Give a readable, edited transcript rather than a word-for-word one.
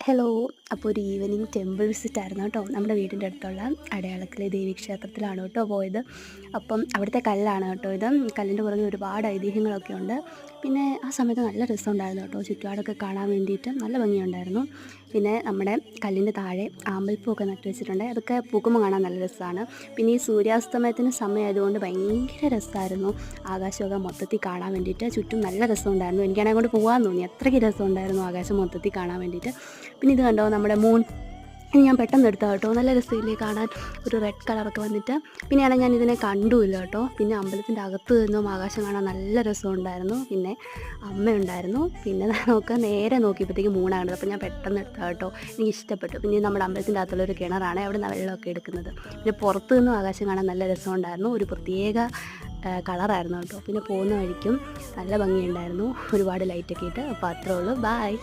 Hello. അപ്പോൾ ഒരു evening temple visit ആയിരുന്നു കേട്ടോ. നമ്മുടെ വീടിൻ്റെ അടുത്തുള്ള അടയാളത്തിലെ ദേവീക്ഷേത്രത്തിലാണ് കേട്ടോ പോയത്. അപ്പം അവിടുത്തെ കല്ലാണ് കേട്ടോ ഇത്. കല്ലിൻ്റെ പുറകെ ഒരുപാട് ഐതിഹ്യങ്ങളൊക്കെ ഉണ്ട്. പിന്നെ ആ സമയത്ത് നല്ല രസമുണ്ടായിരുന്നു കേട്ടോ, ചുറ്റുപാടൊക്കെ കാണാൻ വേണ്ടിയിട്ട് നല്ല ഭംഗിയുണ്ടായിരുന്നു. പിന്നെ നമ്മുടെ കല്ലിൻ്റെ താഴെ ആമ്പൽപ്പൂവൊക്കെ നട്ടു വെച്ചിട്ടുണ്ട്. അതൊക്കെ പൂക്കുമ്പോൾ കാണാൻ നല്ല രസമാണ്. പിന്നെ ഈ സൂര്യാസ്തമയത്തിന് സമയമായതുകൊണ്ട് ഭയങ്കര രസമായിരുന്നു ആകാശമൊക്കെ മൊത്തത്തിൽ കാണാൻ വേണ്ടിയിട്ട്. ചുറ്റും നല്ല രസമുണ്ടായിരുന്നു. എനിക്കാണെങ്കിൽ അങ്ങോട്ട് പോകാൻ തോന്നി, അത്രയ്ക്ക് രസമുണ്ടായിരുന്നു ആകാശം മൊത്തത്തിൽ കാണാൻ വേണ്ടിയിട്ട്. പിന്നെ ഇത് കണ്ടോ, നമ്മുടെ മൂൺ. ഇത് ഞാൻ പെട്ടെന്ന് എടുത്താൽ കേട്ടോ, നല്ല രസമില്ലേ കാണാൻ, ഒരു റെഡ് കളറൊക്കെ വന്നിട്ട്. പിന്നെയാണെങ്കിൽ ഞാൻ ഇതിനെ കണ്ടുമില്ല കേട്ടോ. പിന്നെ അമ്പലത്തിൻ്റെ അകത്ത് നിന്നും ആകാശം കാണാൻ നല്ല രസമുണ്ടായിരുന്നു. പിന്നെ അമ്മയുണ്ടായിരുന്നു. പിന്നെ നോക്കുക, നേരെ നോക്കിയപ്പോഴത്തേക്ക് മൂണാണ് കണ്ടത്. അപ്പോൾ ഞാൻ പെട്ടെന്ന് എടുത്താൽ കേട്ടോ, എനിക്ക് ഇഷ്ടപ്പെട്ടു. പിന്നെ നമ്മുടെ അമ്പലത്തിൻ്റെ അകത്തുള്ളൊരു കിണറാണ്, അവിടെ നിന്ന് വെള്ളമൊക്കെ എടുക്കുന്നത്. പിന്നെ പുറത്തു നിന്നും ആകാശം കാണാൻ നല്ല രസമുണ്ടായിരുന്നു. ഒരു പ്രത്യേക കളറായിരുന്നു കേട്ടോ. പിന്നെ പോകുന്ന വഴിക്കും നല്ല ഭംഗിയുണ്ടായിരുന്നു, ഒരുപാട് ലൈറ്റൊക്കെ ഇട്ട്. അപ്പോൾ അത്രേ ഉള്ളൂ, ബായ്.